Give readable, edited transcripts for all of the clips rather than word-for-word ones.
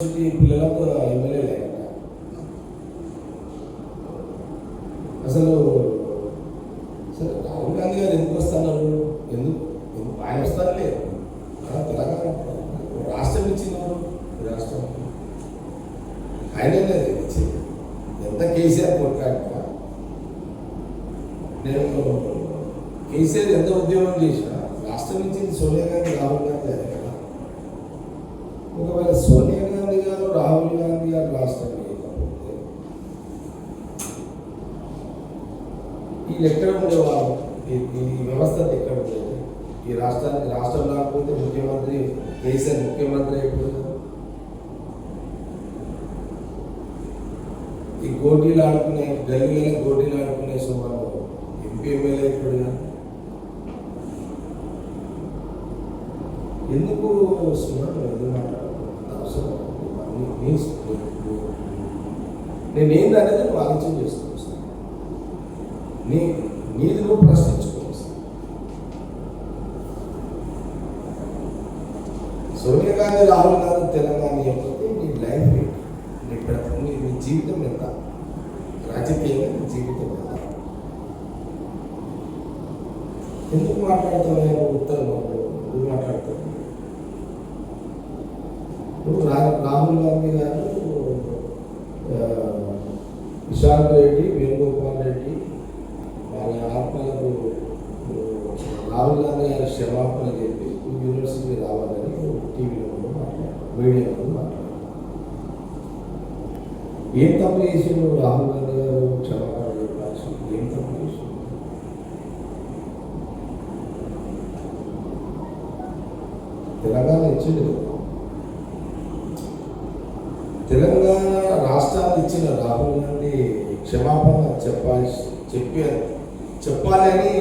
పిల్లలకు ఎమ్మెల్యే లేక అసలు సరే రాహుల్ గాంధీ గారు ఎందుకు వస్తున్నారు? ఎందుకు ఆయన వస్తారు లేదు తెలంగాణ రాష్ట్రం ఇచ్చినారు. రాష్ట్రం ఆయనే లేదు ఇచ్చింది. ఎంత కేసీఆర్ కొట్లాడినా నేను కేసీఆర్ ఎంత ఉద్యోగం చేసినా రాష్ట్రం ఇచ్చింది సోనియా గాంధీ రాహుల్ గాంధీ అదే కదా. ఒకవేళ సోనియా గాంధీ గారు రాహుల్ గాంధీ గారు రాష్ట్రం లేకపోతే వీళ్ళు ఎక్కడ ఉండేవాళ్ళు? ఈ వ్యవస్థ ఎక్కడ ఉండేది? ఈ రాష్ట్రానికి రాష్ట్రం రాకపోతే ముఖ్యమంత్రి కేసీఆర్ ముఖ్యమంత్రి అయిపోయింది. ఈ గోటీలు ఆడుకునే గల్లీలో గోటీలు ఆడుకునే సుమారు ఎంపీ ఎమ్మెల్యే అయిపోయింది. ఎందుకు సుమారు ఎందుకు మాట్లాడుతున్నాను? అవసరం నేనేంది అనేది నువ్వు ఆలోచన చేసుకోవచ్చు. నీది నువ్వు ప్రశ్నించుకోవచ్చు. సోనియా గాంధీ రాహుల్ గాంధీ తెలంగాణ చెప్పితే నీ లైఫ్ నీ జీవితం ఎంత, రాజకీయంగా నీ జీవితం ఎంత? ఎందుకు మాట్లాడుతున్నావు? ఉత్తరం ఎందుకు మాట్లాడతావు? రాహుల్ గాంధీ గారు విశాల్ రెడ్డి, వేణుగోపాల్ రెడ్డి వాళ్ళ ఆత్మలకు రాహుల్ గాంధీ గారి క్షమాపణ చెప్పి యూనివర్సిటీ రావాలని టీవీలో మాట్లాడారు, మీడియాలో మాట్లాడారు. ఏం తప్పు చేసిండు రాహుల్ గాంధీ గారు? క్షమాపణ చెప్పాల్సి ఏం తప్పు చేసిండు? తెలంగాణ ఇచ్చింది. తెలంగాణ రాష్ట్రాన్ని ఇచ్చిన రాహుల్ గాంధీ క్షమాపణ చెప్పాలని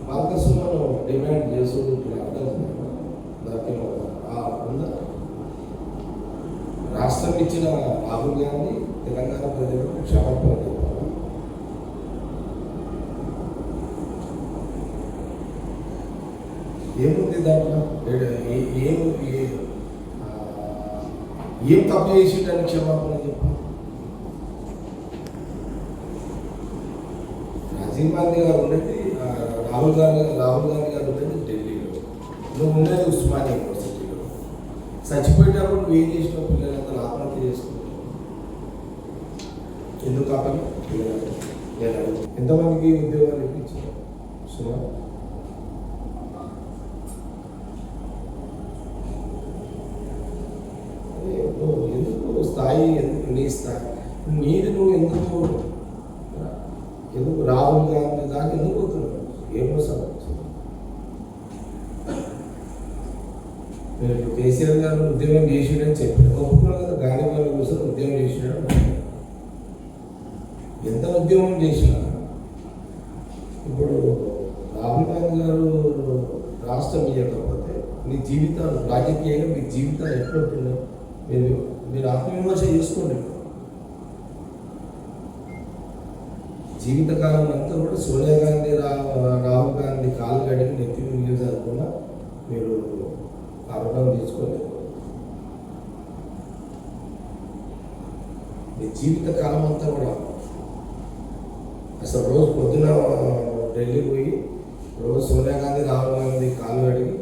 కాంగ్రెస్లో డిమాండ్ చేస్తుంటున్నారు. దానికి ఉందా? రాష్ట్రం ఇచ్చిన రాహుల్ గాంధీ తెలంగాణ ప్రజలకు క్షమాపణ చెప్పాలి. ఏముంది దాంట్లో? ఏం తప్పు చేసిండని క్షమాపణ చెప్పాలి? రాజీవ్ గాంధీ గారు ఉండేది రాహుల్ గాంధీ గారు ఉండేది ఢిల్లీలో, నువ్వు ఉండేది ఉస్మానియా యూనివర్సిటీలో. చచ్చిపోయేటప్పుడు నువ్వు ఏం చేసినావు? పిల్లలంతా ఆత్మహత్య చేసుకుంటావు. ఎందుకు కాపని పిల్లలు ఎంతమందికి ఉద్యోగాలు ఇప్పించావు? సుమారు ఎందుకు స్థాయి, నీ స్థాయి నీది నువ్వు ఎందుకు రాహుల్ గాంధీ దాకా ఎందుకు పోతున్నావు? ఏమోసారి నేను కేసీఆర్ గారు ఉద్యోగం చేసిడని చెప్పాను, ఒప్పుకున్నాను కదా. గాంధీ గారి కోసం ఉద్యోగం చేసినాడు. ఎంత ఉద్యోగం చేసినా ఇప్పుడు రాహుల్ గాంధీ గారు రాష్ట్రం ఇవ్వకపోతే నీ జీవితాలు రాజకీయంగా మీ జీవితాలు ఎట్లుంటున్నాయి? మీరు ఆత్మవిమర్శ చేసుకోండి. జీవితకాలం అంతా కూడా సోనియా గాంధీ రాహుల్ గాంధీ కాలు గడికి నెత్తి నీళ్ళు జరగకుండా మీరు ఆ రుణం తీసుకోలేదు. మీ జీవితకాలం అంతా కూడా అసలు రోజు పొద్దున ఢిల్లీ పోయి రోజు సోనియా గాంధీ రాహుల్ గాంధీ కాలు గడికి,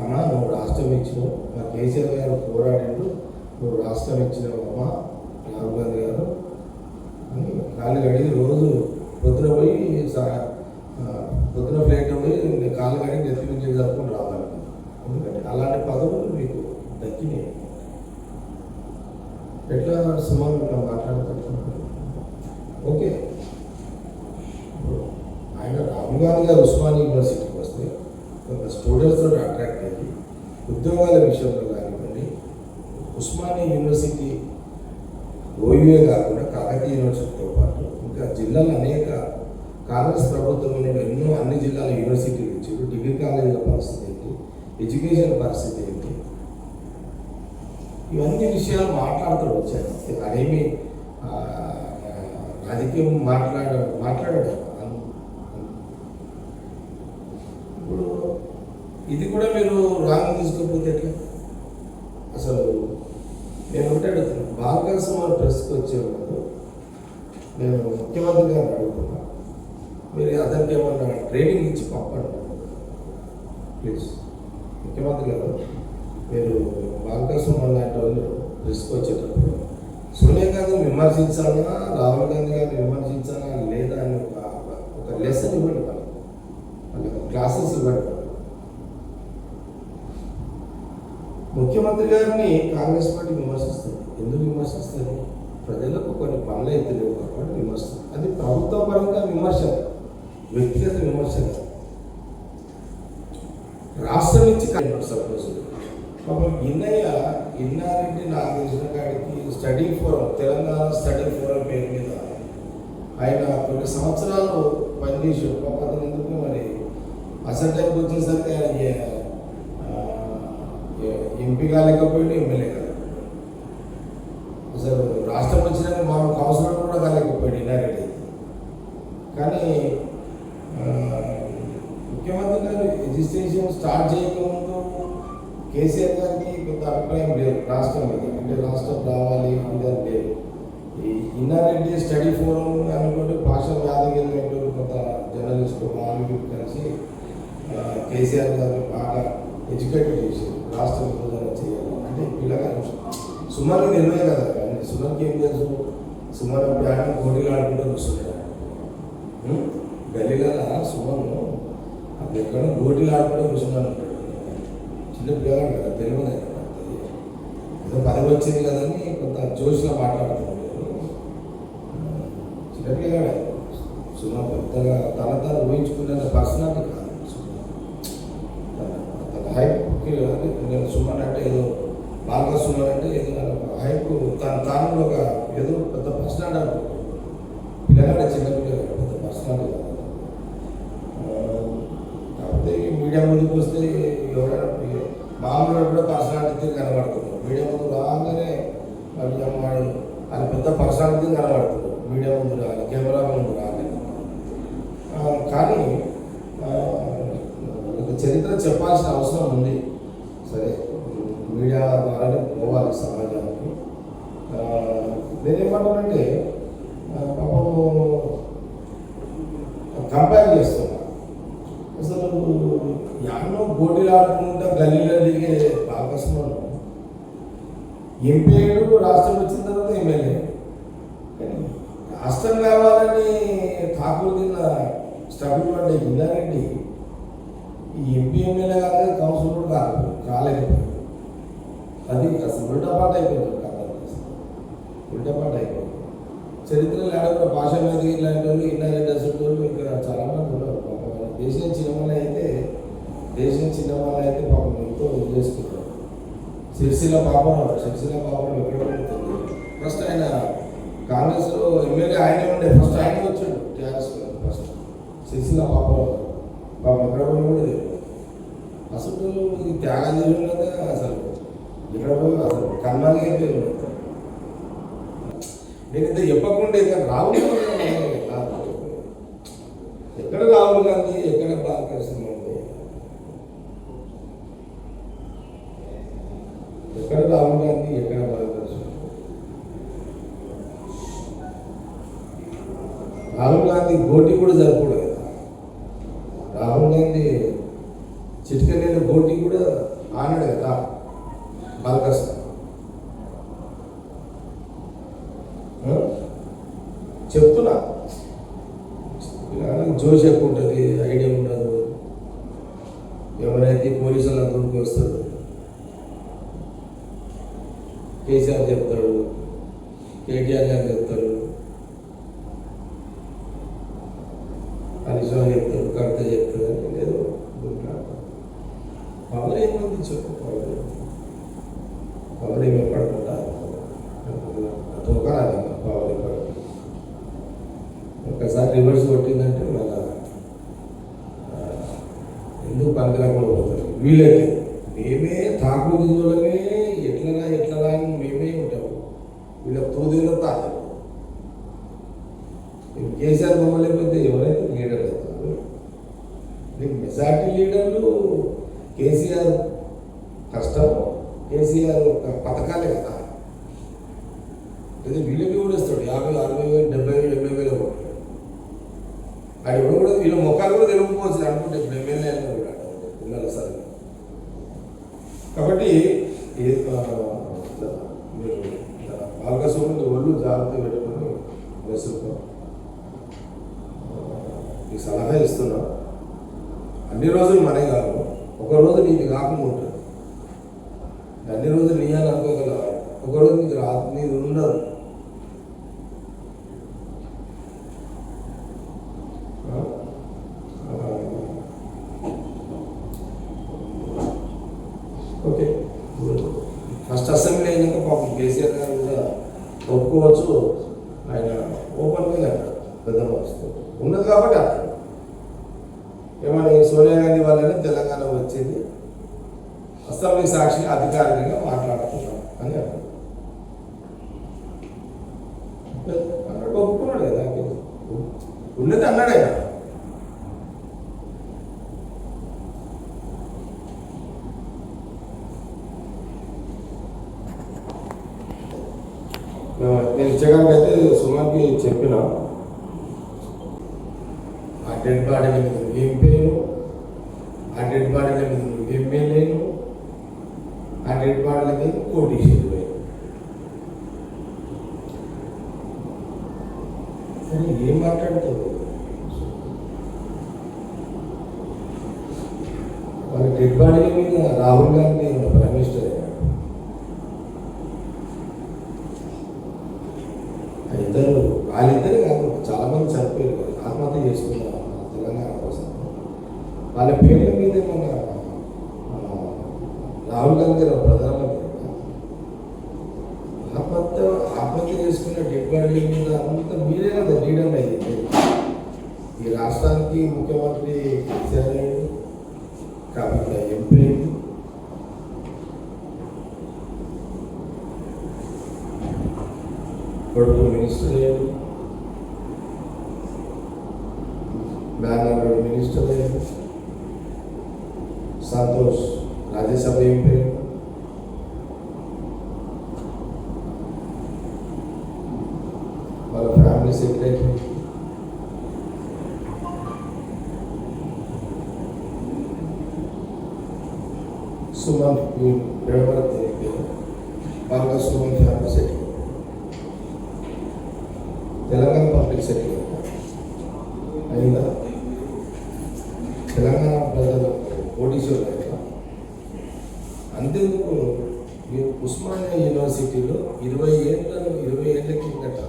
అమ్మా నువ్వు రాష్ట్రం ఇచ్చినావు, మా కేసీఆర్ గారు పోరాడిండు, నువ్వు రాష్ట్రం ఇచ్చినావు అమ్మా రాహుల్ గాంధీ గారు అని కాలు కడిగి రోజు పొద్దున పోయి పొద్దున ఫ్లైట్ పోయి కాలు కడిగి నెత్తి నుంచి జరుపుకొని రావాలి. ఎందుకంటే అలాంటి పదవులు మీకు దక్కినాయి. ఎట్లా సుమారు మాట్లాడుతున్నారు? ఓకే, ఆయన రాహుల్ గాంధీ గారు ఉస్మానియా యూనివర్సిటీకి వస్తే కొంత స్టూడెంట్స్తో అట్రాక్ట్ అయ్యి ఉద్యోగాల విషయంలో కానివ్వండి, ఉస్మానియా యూనివర్సిటీ ఓయూఏ కాకుండా కాకతీయ యూనివర్సిటీతో పాటు ఇంకా జిల్లాలో అనేక కాంగ్రెస్ ప్రభుత్వంలో ఎన్నో అన్ని జిల్లాల యూనివర్సిటీలు ఇచ్చారు. డిగ్రీ కాలేజీల పరిస్థితి ఏంటి, ఎడ్యుకేషన్ పరిస్థితి ఏంటి, ఇవన్నీ విషయాలు మాట్లాడుతూ వచ్చారు. అదేమి రాజకీయం మాట్లాడాడు. ఇప్పుడు ఇది కూడా మీరు రాంగ్ తీసుకోకపోతే ఎట్లా? అసలు నేను ఒకటే అడుగుతున్నాను, బాలకృష్ణ మన ప్రెస్కి వచ్చే ముందు నేను ముఖ్యమంత్రి గారిని అడుగుతున్నా, మీరు అతనికి ఏమన్నా ట్రైనింగ్ ఇచ్చి పంపండి ప్లీజ్. ముఖ్యమంత్రి గారు, మీరు బాలకృష్ణ మన లాంటి వాళ్ళు ప్రెస్కి వచ్చేటప్పుడు సోనియా గాంధీని విమర్శించాలా, రాహుల్ గాంధీ గారిని విమర్శించాలా లేదా అని ఒక లెసన్ ఇవ్వండి, వాళ్ళకి క్లాసెస్ ఇవ్వండి. ముఖ్యమంత్రి గారిని కాంగ్రెస్ పార్టీ విమర్శిస్తుంది. ఎందుకు విమర్శిస్తుంది? ప్రజలకు కొన్ని పనులు అయితే లేవు కాబట్టి విమర్శిస్తుంది. అది ప్రభుత్వ పరంగా విమర్శ, వ్యక్తిగత విమర్శ. రాష్ట్రం నుంచి సపోజ్ పాపం ఇన్నారెడ్డి నాకు తెలిసిన కాడికి study forum, Telangana study forum పేరు మీద ఆయన కొన్ని సంవత్సరాలు పనిచేసి పాపం ఎందుకు మరి అసలు టైంకి వచ్చేసరికి ఆయన ఎంపీ కాలేకపోయింది, ఎమ్మెల్యే కాలేకపోయింది. అసలు రాష్ట్రం వచ్చినాక మనం కౌన్సిలర్ కూడా కాలేకపోయాడు ఇన్నారెడ్డి. కానీ ముఖ్యమంత్రి గారు రిజిస్ట్రేషన్ స్టార్ట్ చేయకముందు కేసీఆర్ గారికి కొంత అభిప్రాయం లేదు రాష్ట్రం మీద, అంటే రాష్ట్రం రావాలి ఇదని లేదు. ఈ ఇన్నారెడ్డి స్టడీ ఫోరం అనుకుంటే పాషా యాదగిరి కొంత జర్నలిస్టు వాళ్ళు కలిసి కేసీఆర్ గారిని బాగా ఎడ్యుకేటెడ్ చేసి రాష్ట్ర విభజన చేయాలి అంటే పిల్లగారు సుమన్కి తెలియదు కదా. సుమన్కి ఏం తెలుసు? సుమన్ బ్యాట్ పోటీలు ఆడుకుంటూ వస్తున్నాడు గల్లీలో. సుమన్ అది ఎక్కడ పోటీలు ఆడుకుంటూ కూర్చున్నాను ఉంటాడు. చిన్న పిల్లగాడు కదా, తెలియదు ఏదో పదవి వచ్చింది కదని కొంత జోష్లో మాట్లాడుతున్నాడు. చిన్న పిల్లగాడే సుమన్, పెద్దగా తన ఊహించుకునే పర్సనాలిటీ కాదు. హైప్కి నేను సుమన్ అంటే ఏదో బాగా సుమన్ అంటే ఏదో హైప్ తాను ఒక ఏదో పెద్ద పర్సనాలిటీ అనుకుంటాడు. పిల్లగానే చిన్న పిల్లగాడు, పెద్ద పర్సనాలిటీ కాదు. కాకపోతే మీడియా ముందుకు వస్తే ఎవరైనా మామూలు కూడా పర్సనాలిటీ కనబడుతున్నాడు. మీడియా ముందు రాగానే వాడు అది పెద్ద పర్సనాలిటీ కనబడుతుంది మీడియా ముందు రాగానే, కెమెరా ముందు రాగానే. కానీ చరిత్ర చెప్పాల్సిన అవసరం ఉంది. సరే, మీడియా ద్వారానే పోవాలి సమాజానికి. నేనేమంటానంటే పాపం కంపేర్ చేస్తున్నా. అసలు ఎన్నో పోటీలు ఆడుకుంటా గల్లీలో దిగే బాలకృష్ణను ఎంపీ రాష్ట్రం వచ్చిన తర్వాత ఎమ్మెల్యే. కానీ రాష్ట్రం కావాలని ఠాకూర్ తిన్న స్ట్రగుల్ పడ్డ ఇన్నారెడ్డి ఈ ఎంపీ ఎమ్మెల్యే కాదు, కౌన్సిలర్ కూడా రాలేకపోయాడు. అది అసలు ఉల్టాపాట అయిపోయింది. ఉల్టాపాట అయిపోయింది. చరిత్రలో ఆడకుండా భాష మీద ఇలాంటి వాళ్ళు ఇన్నారెడ్డి అసలు ఇక్కడ చాలామంది ఉన్నారు. పాపం దేశం చిన్నవాళ్ళు అయితే పాపం ఎంతో చేసుకుంటారు. సిరిసిల్ల పాపం ఎక్కడ ఉంటుంది. ఫస్ట్ ఆయన కాంగ్రెస్లో ఎమ్మెల్యే ఆయనే ఉండే, ఫస్ట్ ఆయన వచ్చాడు టీఆర్ఎస్. ఫస్ట్ సిరిసిల్ల పాపం ఎక్కడ కూడా తెలియదు. అసలు ఇది త్యాగం చేయడం కదా. అసలు ఇక్కడ అసలు కన్నాలు అయిపోయి నేను ఇంత చెప్పకుండా ఇక్కడ రాహుల్ గాంధీ ఎక్కడ రాహుల్ గాంధీ ఎక్కడ బాలకృష్ణ ఉంది, ఎక్కడ రాహుల్ గాంధీ ఎక్కడ బాలకృష్ణ. రాహుల్ గాంధీ గోటి కూడా జరపకూడదు కదా. రాహుల్ గాంధీ చిటికనేల గోటి కూడా ఆనాడు కదా బాలకృష్ణ. చెప్తున్నా, జోష్ ఎక్కువ ఉంటుంది, ఐడియా ఉండదు. ఎవరైతే పోలీసులు అందరికి వస్తారు, కేసీఆర్ చెప్తాడు, కేటీఆర్ గారు చెప్తారు, హరీష్ రావు చెప్తాడు, కవిత చెప్తాడు. లేదు పవర్ ఏమంది చెప్పు, పవర్ ఏమి పడుకుంటారు తోకరాదు. పవర్ ఒకసారి రివర్స్ కొట్టిందంటే మళ్ళా ఎందుకు పనికిరాకుండా పోతారు. వీళ్ళైతే మేమే తాకు దిగులమే ఎట్లా అని మేమే ఉంటాము. వీళ్ళ తోదిన తాత కేసీఆర్ బొమ్మలు లేకపోతే ఎవరైతే లీడర్ అవుతారు. మీకు మెజార్టీ లీడర్లు కేసీఆర్ కష్టం, కేసీఆర్ పథకాలే కదా. లేదా వీళ్ళకి కూడా ఇస్తాడు 50, 60,000, 70,000, 80,000 కొట్టాడు. అది ఎవరు కూడా వీళ్ళ ముఖాలు కూడా తెలియకపోవచ్చు అనుకుంటే ఇప్పుడు ఎమ్మెల్యే పిల్లల సార్. కాబట్టి మీరు పాల్గొని ఒళ్ళు జాగ్రత్త పెట్టుకొని వేసుకో. ఈ సలహా ఇస్తున్నా. అన్ని రోజులు మనే కాదు, ఒకరోజు నీది కాకుండా ఉంటుంది. అన్ని రోజులు నీ అని అనుకోగల, ఒకరోజు నీకు నీది ఉండదు. ఓకే, ఫస్ట్ అసెంబ్లీ అయినాక పాపం కేసీఆర్ గారు కూడా ఒప్పుకోవచ్చు. ఆయన ఓపెన్గా అంటారు, పెద్ద మనసుతో ఉన్నది కాబట్టి అంటారు. ఏమని సోనియా గాంధీ వల్లనే తెలంగాణ వచ్చింది, అసెంబ్లీ సాక్షిగా అధికారికంగా మాట్లాడుతున్నాం అని అన్నాడు. అన్నాడు, ఒప్పుకున్నాడు కదా, ఉన్నది అన్నాడు ఆయన. నేను ఇచ్చగానికైతే సుమార్కి చెప్పిన ఆ డెడ్ బాడీల మీద ఏం పేరు, ఆ డెడ్ బాడీల మీద ఎమ్మెల్యేను, ఆ డెడ్ బాడీల మీద కోటీశ్వరులు పోయారు. సరే ఏం మాట్లాడుతుంది వాళ్ళ డెడ్ బాడీల మీద రాహుల్ గాంధీ ప్రైమ్ మినిస్టర్ అయ్యారు. వాళ్ళిద్దరే కాదు, చాలా మంది చనిపోయారు కదా, ఆత్మహత్య చేసుకున్నారు తెలంగాణ కోసం. వాళ్ళ పేర్ల మీద మన రాహుల్ గాంధీ గారు ప్రధానమంత్రి ఆత్మహత్య చేసుకున్న డెడ్ బాడీల మీద అంత మీరే కదా లీడర్ అయ్యింది. ఈ రాష్ట్రానికి ముఖ్యమంత్రి కేసీఆర్ అయ్యింది, కాబట్టి ఎంపీ అయింది. కొడుకు మినిస్టర్ అయ్యాడు, నాన్నగారు మినిస్టర్ అయ్యాడు, సంతోష్ రాజ్యసభ ఎంపీ, వాళ్ళ ఫ్యామిలీ సెక్రటరీ, సుమన్ బాగా Suman family secretary, Telangana public secretary అయిందా, తెలంగాణ ప్రజలు కోటీశ్వరులు అయ్యారా. అంతేందుకు మీరు ఉస్మానియా యూనివర్సిటీలో 20 ఏళ్ళ కిందట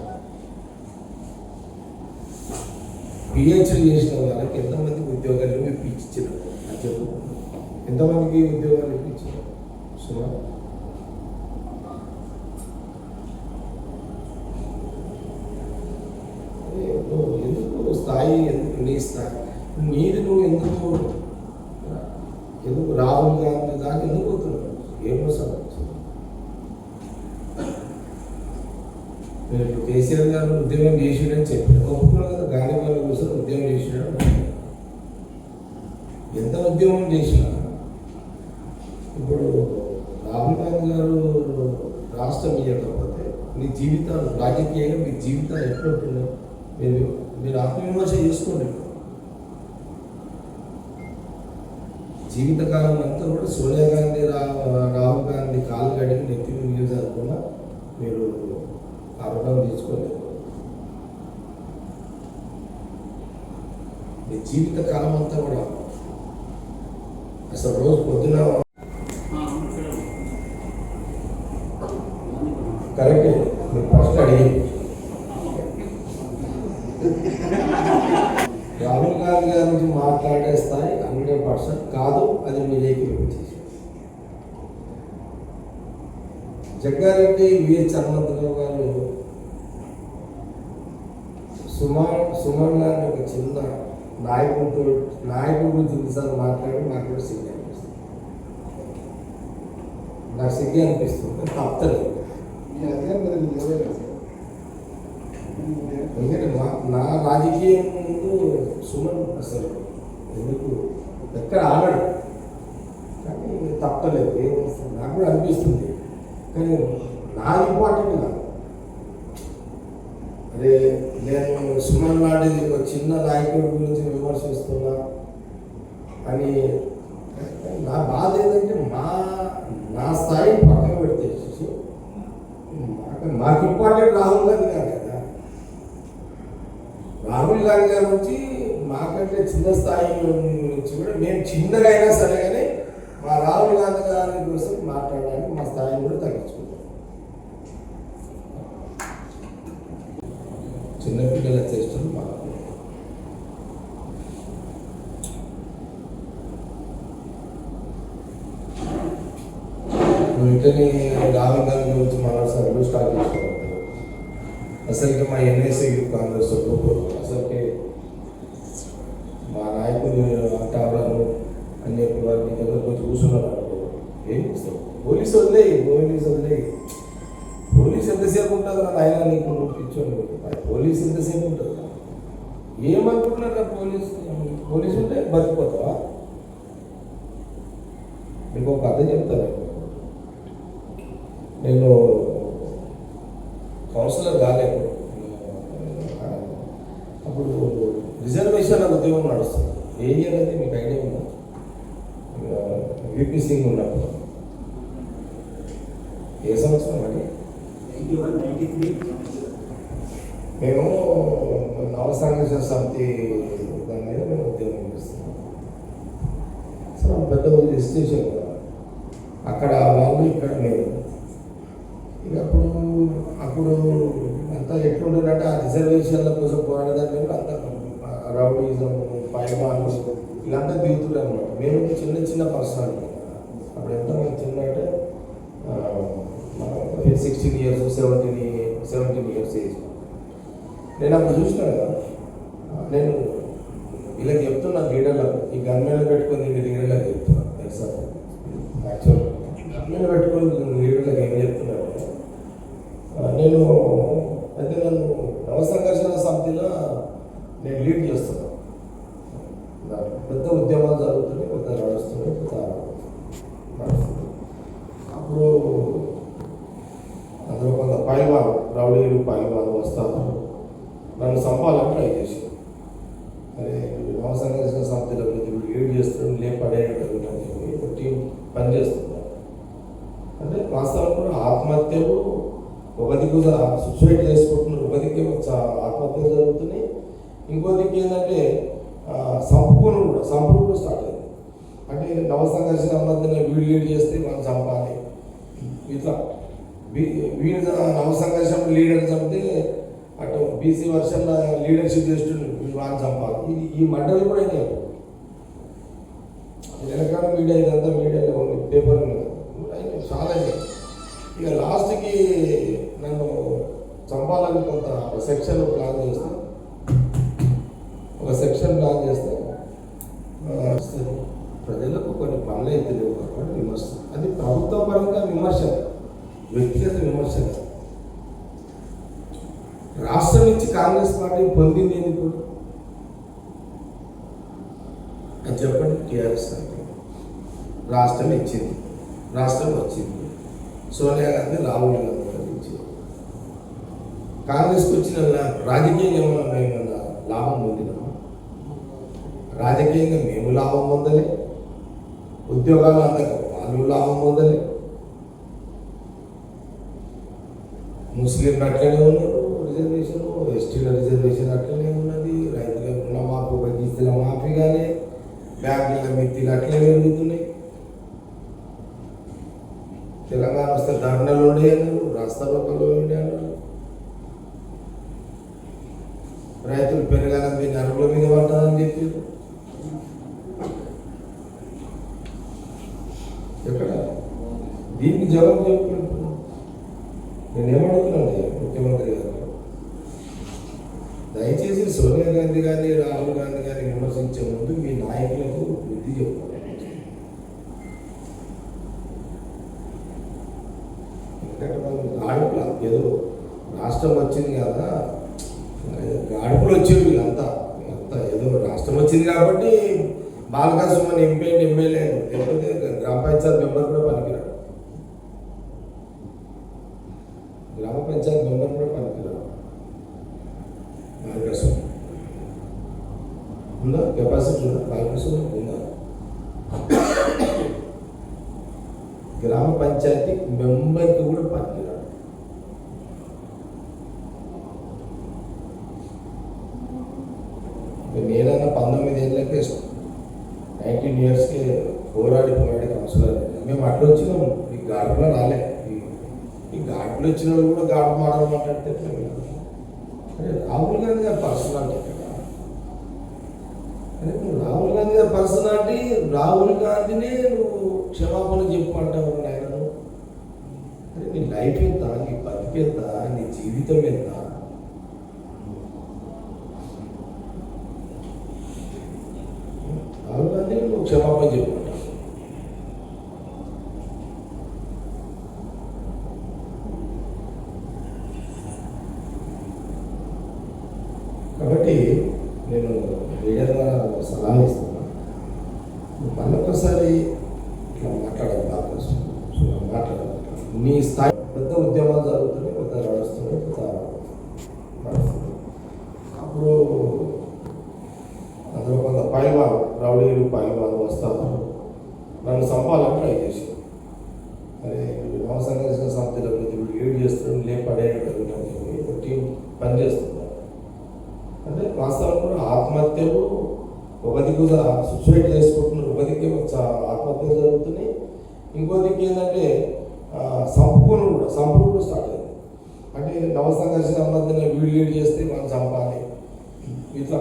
పిహెచ్డి చేసిన వాళ్ళకి ఎంతమందికి ఉద్యోగాలు ఇప్పించారు అని చెప్పు. ఎంతమందికి ఉద్యోగాలు ఇప్పించారు సుమారు? ఎందుకు స్థాయి, ఎందుకు నీ స్థాయి నీది నువ్వు ఎందుకు రాహుల్ గాంధీ దాకా ఎందుకు పోతున్నావు? ఏమోసారి నేను కేసీఆర్ గారు ఉద్యోగం చేసిడని చెప్పిన ఒప్పుకున్నాను కదా, గాంధీ వాళ్ళ కోసం ఉద్యోగం చేసినాడు. ఎంత ఉద్యోగం చేసినా ఇప్పుడు రాహుల్ గాంధీ గారు రాష్ట్రం ఇవ్వకపోతే నీ జీవితాలు రాజకీయంగా మీ జీవితాలు ఎట్లుంటున్నాయి మీరు ఆత్మవిమర్శ చేసుకోండి. జీవితకాలం అంతా కూడా సోనియా గాంధీ రాహుల్ గాంధీ కాలు గడికి నెత్తి నీళ్ళు చదువుకున్నా మీరు ఆరోగ్యం తీసుకోలేదు. మీ జీవితకాలం అంతా కూడా అసలు రోజు పొద్దున కరెక్ట్ మీరు ఫస్ట్ అడిగి రాహుల్ గాంధీ గారి నుంచి మాట్లాడే స్థాయి 100% కాదు, అది మీరు ఏకీభవించేసి. జగ్గారెడ్డి విహెచ్ హనుమంతరావు గారు సుమన్ గారిని ఒక చిన్న నాయకుడు గురించి ఎన్నిసార్లు మాట్లాడి నాకు కూడా సిగ్గు అనిపిస్తుంది. నాకు సిగ్గు అనిపిస్తుంది, తప్పలేదు. ఎందుకంటే నా రాజకీయం ముందు సుమన్ అసలు ఎందుకు ఎక్కడ ఆడాడు, కానీ తప్పలేదు. ఏమొస్తుంది నాకు కూడా అనిపిస్తుంది, కానీ నా ఇంపార్టెంట్ కాదు. అదే నేను సుమన్ లాంటి ఒక చిన్న నాయకుడి గురించి విమర్శిస్తున్నా అని. నా బాధ ఏంటంటే నా స్థాయిని పక్కన పెడితే మాకు ఇంపార్టెంట్ రాహుల్ గాంధీ గారు కదా. రాహుల్ గాంధీ గారి నుంచి మాకంటే చిన్న స్థాయి నుంచి కూడా మేము చిన్నగా అయినా సరే కానీ మా రాహుల్ గాంధీ గారి కోసం మాట్లాడడానికి మా స్థాయిని కూడా తగ్గించుకుంటాం. చిన్నపిల్లల చేష్టలు మా వెంటనే రాహుల్ గాంధీ గురించి మాట్లాడుతూ స్టార్ట్ చేసుకోవాలి. అసలుకి మా ఎన్ఎస్ఏ కాంగ్రెస్ అసలుకి మా నాయకులు అంటారు అని చెప్పి వారిని దగ్గర కొంచెం కూర్చున్నారు. ఏం చేస్తావు? పోలీసు వదిలేయి. పోలీసు ఎంతసేపు ఉంటుంది నా ఆయన నీకు కూర్చొని. పోలీసు ఎంతసేపు ఉంటుంది? ఏమనుకుంటున్నారా? పోలీసు ఉంటే బతికిపోతావా? మీకు ఒక కథ చెప్తాను. నేను కౌన్సిలర్ కాలేదు అప్పుడు. రిజర్వేషన్ ఉద్యోగం నడుస్తుంది. ఏ ఇయర్ అయితే మీకు ఐడియా ఉందా? విపి సింగ్ ఉన్నప్పుడు. ఏ సంవత్సరం అండి? 91-93. మేము నవ సంఘర్షణ సమితి దాని మీద మేము ఉద్యోగం చేస్తున్నాం. సో పెద్ద రిజిస్ట్రేషన్ కదా అక్కడ వాళ్ళు, ఇక్కడ మేము. ఇక అప్పుడు అంతా ఎట్లుంటుందంటే ఆ రిజర్వేషన్ల కోసం పోరాడదాన్ని అంతా రౌడీజం, పైమాలు ఇలాంతా దిగుతుండే అనమాట. మేము చిన్న పర్సనాలిటీ. అప్పుడు ఎంత చిన్న అంటే 16 years 17 years ఏజ్. నేను అప్పుడు చూసినా కదా. నేను ఇలా చెప్తున్నా లీడర్లకు, ఈ గన్మెన్లు పెట్టుకుని లీడర్లకు చెప్తున్నాను తెలుసా. యాక్చువల్ గన్మెన్లు పెట్టుకుని లీడర్లకు ఏం చెప్తున్నాను నేను అయితే నన్ను నవ సంఘర్షణ సమితిలో నేను లీడ్ చేస్తున్నాను. పెద్ద ఉద్యమాలు జరుగుతున్నాయి, పెద్ద నడుస్తున్నాయి, అప్పుడు అందులో కొంత పైల్వాన్ రౌడీలు పైల్వాన్ వస్తారు. నన్ను చంపాలని ట్రై చేశాను. మరి నవ సంఘర్షణ సమితిలో లీడ్ చేస్తున్నాడు, లేపడేయడం ఒక టీం పనిచేస్తున్నారు. అంటే వాస్తవం కూడా ఆత్మహత్యలు ఒక దిక్కు సూసైడ్ చేసుకుంటున్నారు, ఒక దిక్కు ఆత్మహత్యలు జరుగుతున్నాయి, ఇంకో దిక్కు ఏంటంటే సంపులు కూడా స్టార్ట్ అయింది. అంటే నవ సంఘర్షణ మధ్యన వీడు లీడ్ చేస్తే మనం చంపాలి, ఇట్లా వీడు నవ సంఘర్షణ లీడర్ చంపితే అటు బీసీ వర్షన్ లీడర్షిప్ చేస్తుండే వీడు వాళ్ళని చంపాలి. ఈ మంటలు కూడా అయినాయి. ఎలక్ట్రానిక్ మీడియా ఇదంతా మీడియాలో ఉంది, పేపర్ ఉంది, చాలా. ఇక లాస్ట్కి నన్ను చంపాలని కొంత సెక్షన్ ప్లాన్ చేస్తే ప్రజలకు కొన్ని పనులు అయితే విమర్శ. అది ప్రభుత్వ పరంగా విమర్శ, వ్యక్తిగత విమర్శ. రాష్ట్రం నుంచి కాంగ్రెస్ పార్టీ పొందింది ఏంది ఇప్పుడు అది చెప్పండి. టీఆర్ఎస్ రాష్ట్రం ఇచ్చింది, రాష్ట్రం వచ్చింది. సోనియా గాంధీ, రాహుల్ గాంధీ ఇచ్చింది. కాంగ్రెస్కి వచ్చిన రాజకీయంగా ఏమన్నా లాభం పొందినామా? రాజకీయంగా మేము లాభం పొందలే, ఉద్యోగాలు అందక వాళ్ళు లాభం పొందలే. ముస్లింలు అట్లనే ఉన్నారు రిజర్వేషన్, ఎస్టీల రిజర్వేషన్ అట్లనే ఉన్నది, రైతుల రుణమాఫీ, బడ్జీల మాఫీ కానీ, బ్యాంకుల మిత్తిలు అట్లనే పెరుగుతున్నాయి. తెలంగాణ వస్తే ధర్నాలు ఉండే అన్నారు, రాస్తారోకలు ఉండే అన్నారు. రైతులు పెరగాలని మీ నరువుల మీద పడ్డారని చెప్పారు. ఎక్కడ దీనికి జవాబు చెప్పుకుంటున్నాను. నేనేమడుగుతున్నాను ముఖ్యమంత్రి గారు, దయచేసి సోనియా గాంధీ కానీ రాహుల్ గాంధీ కానీ విమర్శించే ముందు మీ నాయకులకు బుద్ధి చెప్పాలి. ఎందుకంటే వాళ్ళు గాడుపుల ఏదో రాష్ట్రం వచ్చింది కదా, గాడుపులు వచ్చేవి వీళ్ళంతా ఏదో రాష్ట్రం వచ్చింది కాబట్టి బాలకా సుమన్ ఎంపీ అండ్ ఎమ్మెల్యే, లేకపోతే గ్రామ పంచాయత్ మెంబర్ కూడా పనికిరాడు, గ్రామ పంచాయత్ మెంబర్ కూడా పనికిరాడు. మెంబర్స్ ఉందా? కెపాసిటీ ఉందా? 5% ఉందా? గ్రామ పంచాయతీ మెంబర్కి కూడా పనికిరాడు. నేనైనా 19 ఏళ్ళకే 19 ఇయర్స్కి పోరాడిపోయాడికి అవసరం లేదు. మేము అట్లా వచ్చినాము, ఈ గాడులో రాలే. ఈ గాడులో వచ్చిన వాళ్ళు కూడా గాడు మాటలు మాట్లాడితే అరే రాహుల్ గాంధీ గారి పర్సనాలిటీ కదా. అరే నువ్వు రాహుల్ గాంధీ గారి పర్సనాలిటీ, రాహుల్ గాంధీనే నువ్వు క్షమాపణ చెప్పు అంటావు ఆయన. అరే నీ లైఫ్ ఎంత, నీ బతికి ఎంత, నీ జీవితం ఎంత? రాహుల్ గాంధీ నువ్వు క్షమాపణ చెప్పు. కాబట్టి నేను లీడర్ ద్వారా సలహా ఇస్తున్నాను, మళ్ళొకసారి ఇట్లా మాట్లాడాలి. బాగా కష్టం మాట్లాడాలి. నీ స్థాయి పెద్ద ఉద్యమాలు జరుగుతున్నాయి, పెద్ద నడుస్తున్నాయి, అప్పుడు అందులో కొంత పైవారు రౌడీలు పైవారు వస్తారు, నన్ను చంపాలని ట్రై చేశారు. అరే నవ సంఘర్షణ సమితిలో లీడ్ చేస్తున్నాడు, లేపడే టీం పనిచేస్తున్నారు. అంటే వాస్తవం కూడా ఆత్మహత్యలు ఒక దిక్కు సూసైడ్ చేసుకుంటున్నారు, ఒక దిక్కు ఆత్మహత్యలు జరుగుతున్నాయి, ఇంకో దిక్కు ఏంటంటే సంపుకుని కూడా స్టార్ట్ అయింది. అంటే నవ సంఘర్షణ మధ్యన వీడు లీడ్ చేస్తే మనం చంపాలి, ఇట్లా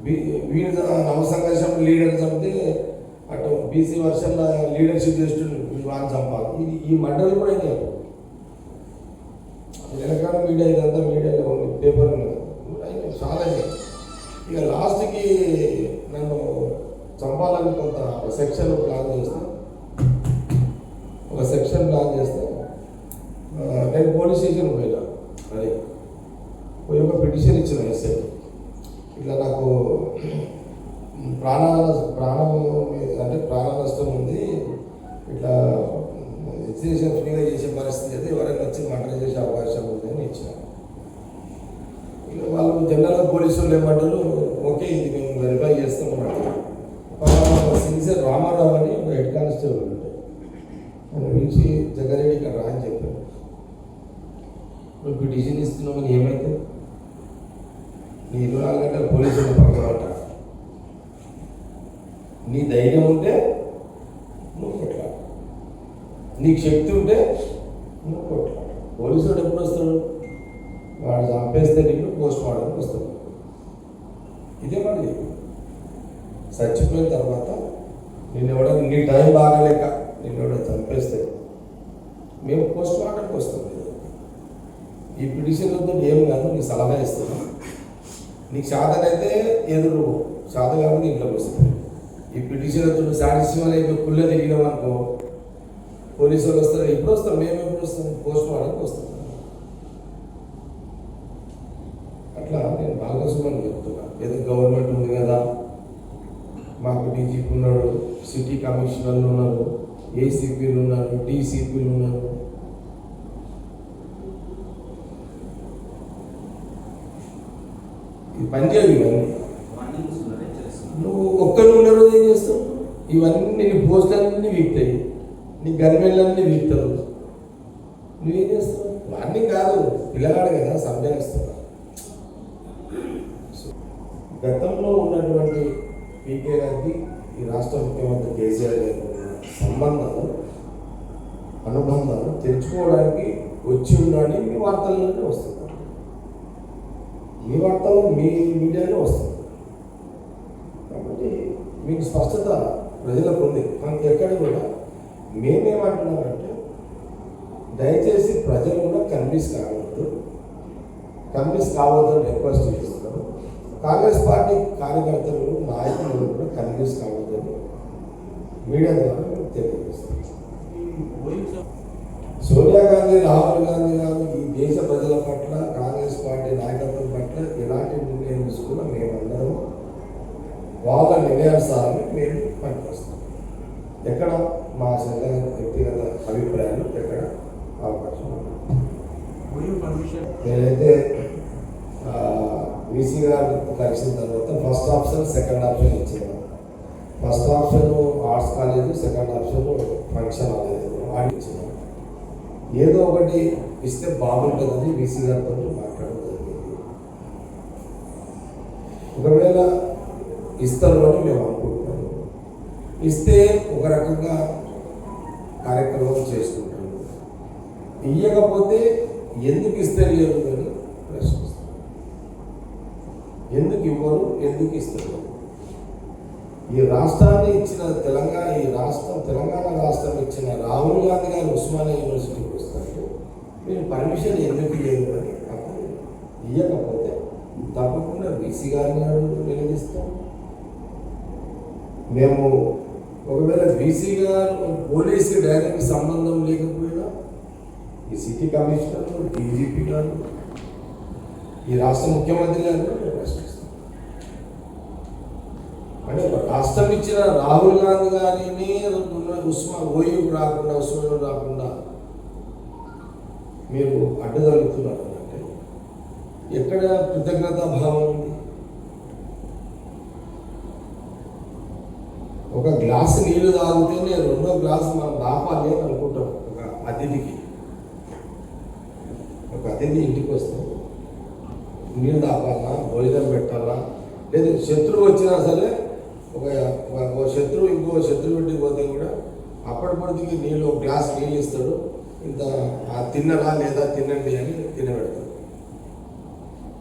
వీడు నవ సంఘర్షణ లీడర్ చంపితే అటు బీసీ వర్షన్లో లీడర్షిప్ చేస్తుండే వాళ్ళని చంపాలి. ఇది ఈ మండలి కూడా అయితే తెలంగాణ మీడియా ఇదంతా మీడియాలో పేపర్ చాలా. ఇక లాస్ట్కి నన్ను చంపాలని కొంత సెక్షన్ ప్లాన్ చేస్తే నేను పోలీస్ స్టేషన్ పోయినా. అది పోయి ఒక పిటిషన్ ఇచ్చిన ఎస్ఐ, ఇట్లా నాకు ప్రాణ అంటే ప్రాణ నష్టం ఉంది, ఇట్లా రిజిస్ట్రేషన్ ఫ్రీగా చేసే పరిస్థితి అయితే ఎవరైనా వచ్చి మర్డర్ చేసే అవకాశం ఉంది అని ఇచ్చిన. ఇక వాళ్ళు జనరల్గా పోలీసులు ఏమంటారు, ఓకే ఇది మేము వెరిఫై చేస్తాం అన్నట్టు. సిన్సియర్ రామారావు అని ఒక హెడ్ కానిస్టేబుల్ ఉంటాయి, ఆయన పిలిచి జగ్గారెడ్డి ఇక్కడ రా అని చెప్పారు. నువ్వు పిటిషన్ ఇస్తున్నావు అని ఏమైతే నీ 24 గంటలు పోలీసులు పక్కన, నీ ధైర్యం ఉంటే నువ్వు కొట్లాడు, నీకు శక్తి ఉంటే నువ్వు కొట్లాడు. పోలీసుడు ఎప్పుడు వస్తాడు? వాడు చంపేస్తే నీకు పోస్ట్ మార్టంకి వస్తాడు. ఇదే మరి చచ్చిపోయిన తర్వాత నీ టైం బాగలేక నిన్ను చంపేస్తే మేము పోస్ట్ మార్టంకి వస్తాం. ఈ పిటిషన్లతో ఏం కాదు, నీకు సలహా ఇస్తున్నాం. నీకు సాధనైతే ఎదురు సాధ కాబట్టి ఇంట్లోకి వస్తుంది. ఈ పిటిషన్లతో సాటిస్ఫై అయిపోయి పుల్ల తిరిగినాం అనుకో, పోలీసు వాళ్ళు వస్తారు. ఎప్పుడు వస్తాం? మేము ఎప్పుడు వస్తాం? పోస్ట్ మార్టంకి వస్తాం. అట్లా నేను బాలకృష్ణని చెప్తున్నా. ఏదో గవర్నమెంట్ ఉంది కదా, మాకు డీజీపీ ఉన్నాడు, సిటీ కమిషనర్లు ఉన్నారు, ఏసీపీలు ఉన్నారు, డీసీపీలు ఉన్నారు. ఇది పనిచేయవు. ఇవన్నీ నువ్వు ఒక్కరు ఉన్న రోజు ఏం చేస్తావు? ఇవన్నీ నీ పోస్టులన్నీ వీక్తాయి, నీ గర్మెళ్ళన్నీ వీక్తారు. నువ్వేం చేస్తావు? వాడిని కాదు, పిల్లగాడు కదా సంజాయిస్తున్నా. గతంలో ఉన్నటువంటి పీకే గారికి ఈ రాష్ట్ర ముఖ్యమంత్రి కేసీఆర్ గారికి సంబంధాలు అనుబంధాలు తెచ్చుకోవడానికి వచ్చి ఉండాలని మీ వార్తల్లోనే వస్తుంది, మీ వార్తల్లో మీ మీడియాలో వస్తుంది. కాబట్టి మీకు స్పష్టత ప్రజలకు ఉంది. మనకి ఎక్కడ కూడా మేమేమంటున్నామంటే, దయచేసి ప్రజలు కూడా కన్విన్స్ కావద్దని రిక్వెస్ట్ చేస్తున్నాం. కాంగ్రెస్ పార్టీ కార్యకర్తలు నాయకులు కూడా కన్విన్స్ కావద్దని మీడియా ద్వారా తెలియజేస్తున్నాం. సోనియా గాంధీ, రాహుల్ గాంధీ గారు ఈ దేశ ప్రజల పట్ల, కాంగ్రెస్ పార్టీ నాయకత్వం పట్ల ఎలాంటి నిర్ణయం తీసుకున్నా మేమందరం వాళ్ళ నిర్ణయానుసారమే మేము పనిచేస్తాం. ఎక్కడ మా వ్యక్తిగత అభిప్రాయాలు ఎక్కడ అవకాశం. నేనైతే వీసీ గారు కలిసిన తర్వాత ఫస్ట్ ఆప్షన్ సెకండ్ ఆప్షన్ ఇచ్చాను. First option arts college, second option function college అది ఇచ్చాను. ఏదో ఒకటి ఇస్తే బాగుంటుందని వీసీ గారితో మాట్లాడడం జరిగింది. ఒకవేళ ఇస్తారు అని మేము అనుకుంటున్నాము. ఇస్తే ఒక రకంగా కార్యక్రమం చేసుకుంటాము, ఇయ్యకపోతే ఎందుకు ఇస్తే లేదు అని ప్రశ్నిస్తాం. ఎందుకు ఇవ్వరు, ఎందుకు ఇస్తారు? ఈ రాష్ట్రాన్ని ఇచ్చిన తెలంగాణ రాష్ట్రం ఇచ్చిన రాహుల్ గాంధీ గారు ఉస్మానియా యూనివర్సిటీకి వస్తారు, మీరు పర్మిషన్ ఎందుకు ఇవ్వరు అని అప్పుడు ఇవ్వకపోతే తప్పకుండా వీసీ గారిని నిలదీస్తాం. మేము ఒకవేళ వీసీ గారు పోలీసు డైరెక్ట్ సంబంధం లేకపోయినా ఈ సిటీ కమిషనర్, డీజీపీ గారు, ఈ రాష్ట్ర ముఖ్యమంత్రి గారు మేము ప్రశ్నిస్తాం. అంటే రాష్ట్రం ఇచ్చిన రాహుల్ గాంధీ గారిని ఓయూకు రాకుండా, ఉస్మానియా రాకుండా మీరు అడ్డుదలుగుతున్నారు అంటే ఎక్కడ కృతజ్ఞతా భావం ఉంది? ఒక గ్లాసు నీళ్లు తాగితేనే రెండో గ్లాసు మనం దాపాలి అని అనుకుంటాం. ఒక అతిథికి, ఒక అతిథి ఇంటికి వస్తే నీళ్ళు తాపాలా, భోజనం పెట్టాలా, లేదా శత్రువు వచ్చినా సరే ఒక శత్రువు ఇంకో శత్రువు ఇంటికి పోతే కూడా అప్పటికి నీళ్ళు, ఒక గ్లాస్ నీళ్ళు ఇస్తాడు, ఇంత తిన్నరా లేదా తినండి అని తినబెడతాడు.